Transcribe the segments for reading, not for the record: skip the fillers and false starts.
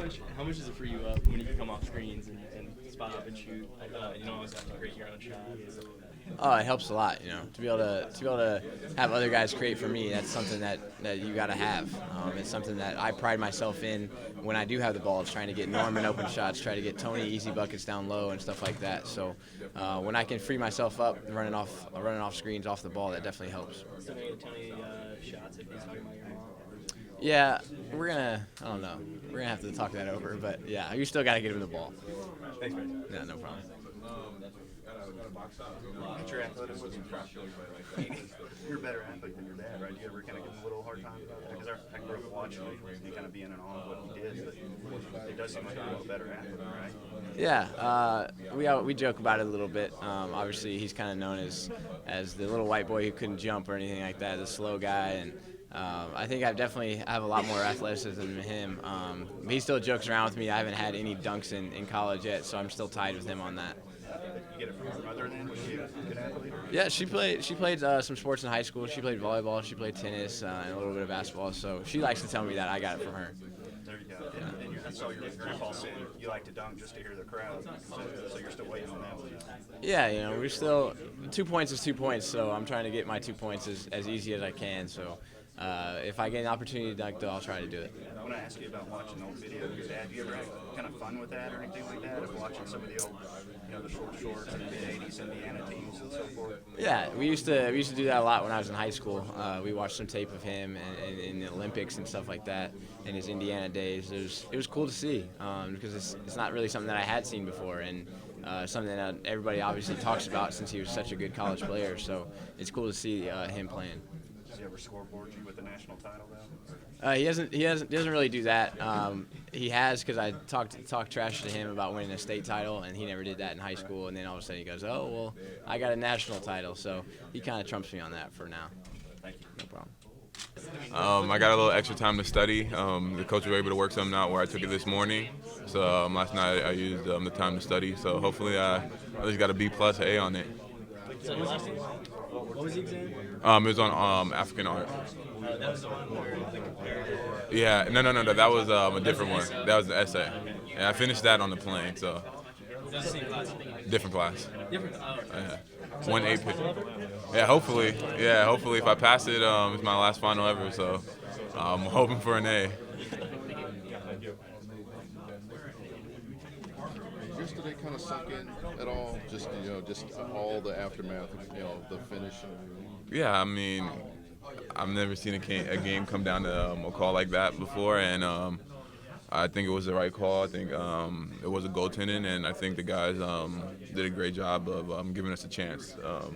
much does it free you up when you can come off screens and spot up and shoot? Always have to create your own shots. Oh, it helps a lot, to be able to have other guys create for me. That's something that you got to have. It's something that I pride myself in when I do have the ball. It's trying to get Norman open shots, try to get Tony easy buckets down low and stuff like that. So when I can free myself up running off screens off the ball, that definitely helps. So many Tony shots if he's talking about your mom. Yeah, I don't know. We're gonna have to talk that over, but yeah, you still gotta get him the ball. Thanks, man. Yeah, no problem. Your athleticism. You're a better athlete than your dad, right? Do you ever kind of give him a little hard time about that? Because I grew up watching him and kind of being in awe of what he did, but it does seem like you're a little better athlete, right? Yeah, we joke about it a little bit. Obviously, he's kind of known as the little white boy who couldn't jump or anything like that, the slow guy, and I think I definitely have a lot more athleticism than him. He still jokes around with me. I haven't had any dunks in college yet, so I'm still tied with him on that. You get it from your mother then? Was she a good athlete? Yeah, she played some sports in high school. She played volleyball, she played tennis, and a little bit of basketball. So she likes to tell me that I got it from her. There you go. Yeah. And I saw your grandpa saying you like to dunk just to hear the crowd. So you're still waiting on that one. Yeah, we're still 2 points is 2 points, so I'm trying to get my 2 points as easy as I can. So if I get an opportunity to dunk, though, I'll try to do it. I want to ask you about watching old video of your dad. Do you ever have kind of fun with that or anything like that, of watching some of the old, the short shorts and the mid-'80s Indiana teams and so forth? Yeah, we used to do that a lot when I was in high school. We watched some tape of him in the Olympics and stuff like that in his Indiana days. It was cool to see because it's not really something that I had seen before, and something that everybody obviously talks about since he was such a good college player. So it's cool to see him playing. Does he ever scoreboard you with the national title though? He doesn't really do that. He has, because I talked trash to him about winning a state title, and he never did that in high school. And then all of a sudden he goes, "Oh well, I got a national title." So he kind of trumps me on that for now. Thank you. No problem. I got a little extra time to study. The coach was able to work something out where I took it this morning. So last night I used the time to study. So hopefully I at least got a B plus A on it. So what was the exam? It was on African art. That was the one where the comparative. Yeah, no. That was a different one. That was the essay. And I finished that on the plane. So It was the same class. different class. Different. Oh, okay. Yeah. 1 AP. Yeah, hopefully. Yeah, hopefully if I pass it, it's my last final ever. So I'm hoping for an A. Yesterday kind of sunk in at all? Just all the aftermath of the finish. Yeah, I mean, I've never seen a game come down to a call like that before, and I think it was the right call. I think it was a goaltending, and I think the guys did a great job of giving us a chance to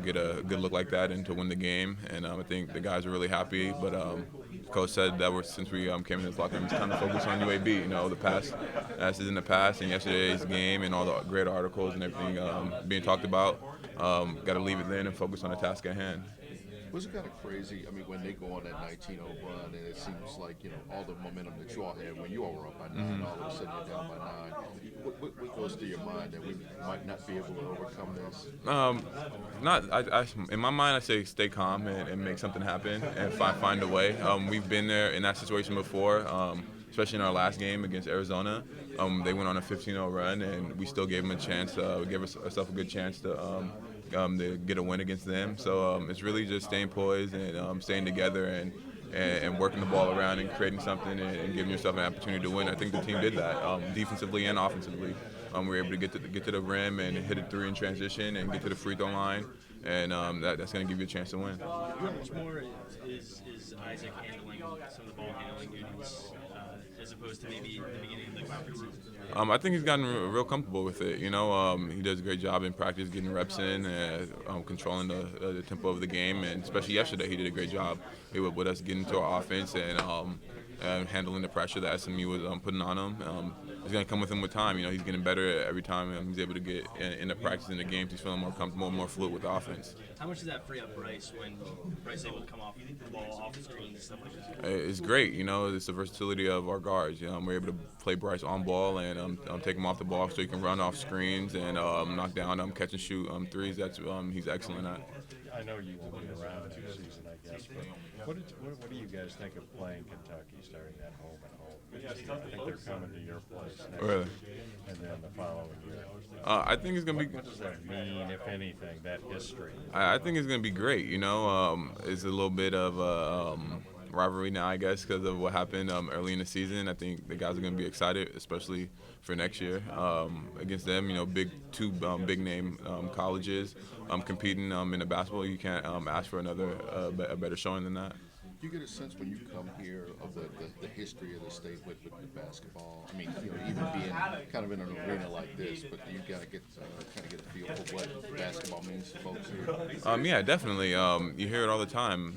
get a good look like that and to win the game. And I think the guys were really happy, but coach said that since we came in this locker room, it's time to focus on UAB. The past, as is in the past, and yesterday's game and all the great articles and everything being talked about. Got to leave it then and focus on the task at hand. Was it kind of crazy? I mean, when they go on that 19-0 run, and it seems like all the momentum that you all had when you all were up by 9, all of a sudden you're down by 9. What goes through your mind that we might not be able to overcome this? In my mind, I say stay calm and make something happen and find a way. We've been there in that situation before, especially in our last game against Arizona. They went on a 15-0 run, and we still gave them a chance. We gave ourselves a good chance to get a win against them. So it's really just staying poised and staying together and working the ball around and creating something and giving yourself an opportunity to win. I think the team did that defensively and offensively. We were able to get to the rim and hit it 3 in transition and get to the free throw line, and that's going to give you a chance to win. How much more is Isaac handling some of the ball handling duties as opposed to maybe the beginning of the conference? I think he's gotten real comfortable with it. He does a great job in practice, getting reps in, controlling the tempo of the game, and especially yesterday, he did a great job with us getting to our offense and handling the pressure that SMU was putting on him. it's going to come with him with time. You know, he's getting better every time he's able to get in the practice in the games. He's feeling more comfortable, more fluid with the offense. How much does that free up Bryce when Bryce is able to come off the ball, off the screens, and stuff like that? It's great, you know. It's the versatility of our guards. You know, we're able to play Bryce on ball and take him off the ball so he can run off screens and knock down catch and shoot threes. That's he's excellent at. I know you will be around next season, I guess, but what do you guys think of playing Kentucky, starting that home and home? I think they're coming to your place next Really? year, and then the following year. I think it's gonna be. What does that mean, if anything, that history? I think it's gonna be great. You know, it's a little bit of a rivalry now, I guess, because of what happened early in the season. I think the guys are gonna be excited, especially for next year against them. You know, two big name colleges competing in the basketball. You can't ask for a better showing than that. Do you get a sense when you come here of the history of the state with the basketball? I mean, you know, even being kind of in an arena like this, but you got to get kind of get a feel for what basketball means to folks here. Yeah, definitely. You hear it all the time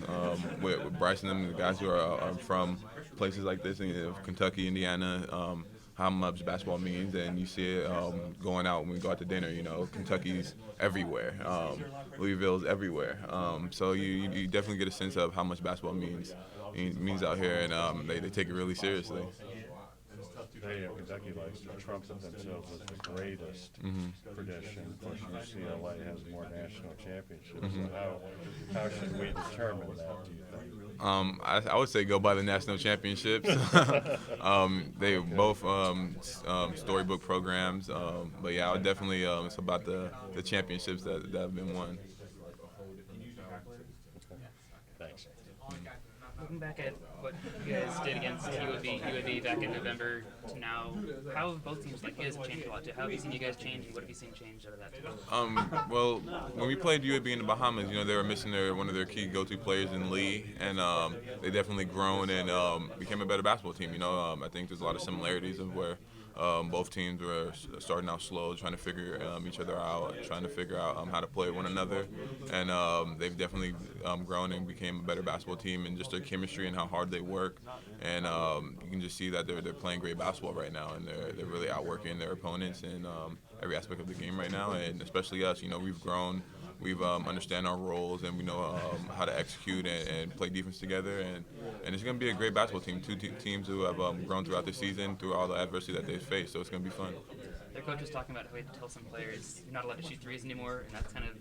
with Bryce and them, the guys who are from places like this, Kentucky, Indiana. How much basketball means, and you see it going out when we go out to dinner. You know, Kentucky's everywhere, Louisville's everywhere. So you definitely get a sense of how much basketball means out here, and they take it really seriously. Kentucky likes to trumpet themselves as the greatest tradition. Of course, UCLA has more national championships. So how should we determine that, do you think? I would say go by the national championships. They both storybook programs, but yeah, I would definitely it's about the championships that have been won. Thanks. Looking back at what you guys did against UAB back in November to now, how have both teams, like, you guys have changed a lot too? How have you seen you guys change, and what have you seen change out of that too? Well, when we played UAB in the Bahamas, you know, they were missing one of their key go-to players in Lee, and they definitely grown and became a better basketball team. You know, I think there's a lot of similarities of where both teams were starting out slow, trying to figure each other out, trying to figure out how to play one another, and they've definitely grown and became a better basketball team, and just their chemistry and how hard they work, and you can just see that they're playing great basketball right now, and they're really outworking their opponents in every aspect of the game right now, and especially us. You know, we've grown. We've understand our roles, and we know how to execute and play defense together, and it's going to be a great basketball team. Two teams who have grown throughout the season, through all the adversity that they've faced, so it's going to be fun. Their coach was talking about how he had to tell some players you're not allowed to shoot threes anymore, and that's kind of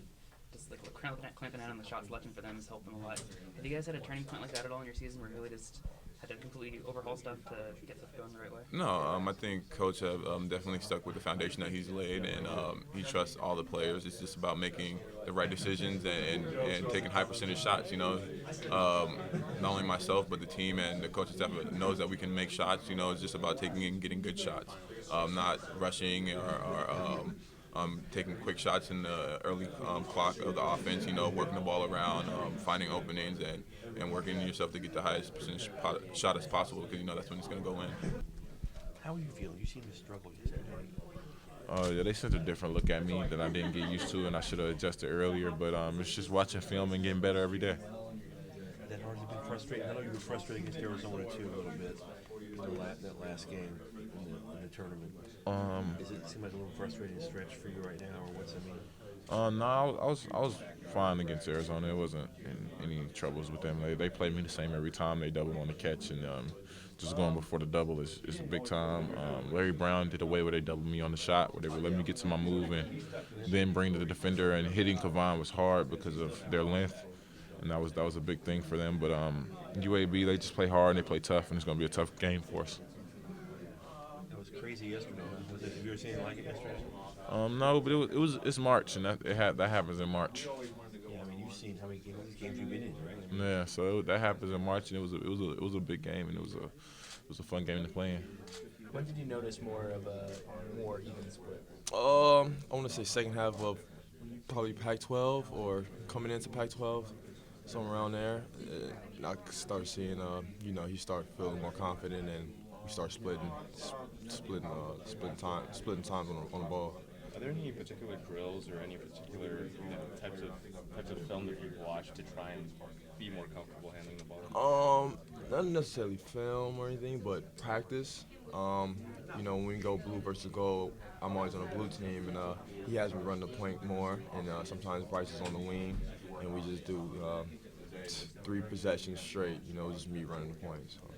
just like clamping down on the shot selection for them has helped them a lot. Have you guys had a turning point like that at all in your season, where you really just had to completely overhaul stuff to get stuff going the right way? No, I think Coach have definitely stuck with the foundation that he's laid, and he trusts all the players. It's just about making the right decisions and taking high percentage shots. You know, not only myself but the team and the coaching staff knows that we can make shots. You know, it's just about taking and getting good shots, not rushing or taking quick shots in the early clock of the offense. You know, working the ball around, finding openings and working yourself to get the highest percentage shot as possible, because you know that's when it's going to go in. How are you feeling? You seem to struggle yesterday. Yeah, they sent a different look at me that I didn't get used to, and I should have adjusted earlier. But it's just watching film and getting better every day. That hard to be frustrated. I know you were frustrated against Arizona too a little bit. That last game in the tournament. Does it seem like a little frustrating stretch for you right now, or what's it mean? No, I was fine against Arizona. It wasn't any troubles with them. They played me the same every time. They doubled on the catch, and just going before the double is a big time. Larry Brown did away where they doubled me on the shot, where they would let me get to my move and then bring to the defender. And hitting Kavan was hard because of their length, and that was a big thing for them. But UAB, they just play hard and they play tough, and it's going to be a tough game for us. That was crazy yesterday. Have you ever seen anything like it yesterday? No, but it's March, and that happens in March. Yeah, I mean, you've seen how many games you've been in, right? I mean, Yeah, so that happens in March, and it was a big game, and it was a fun game to play in. When did you notice more of a more even split? I want to say second half of probably Pac-12 or coming into Pac-12, somewhere around there. I start seeing, you start feeling more confident, and you start splitting times on the ball. Are there any particular drills or any particular types of film that you've watched to try and be more comfortable handling the ball? Not necessarily film or anything, but practice. You know, when we go blue versus gold, I'm always on the blue team, and he has me run the point more, and sometimes Bryce is on the wing, and we just do 3 possessions straight, you know, just me running the point. So.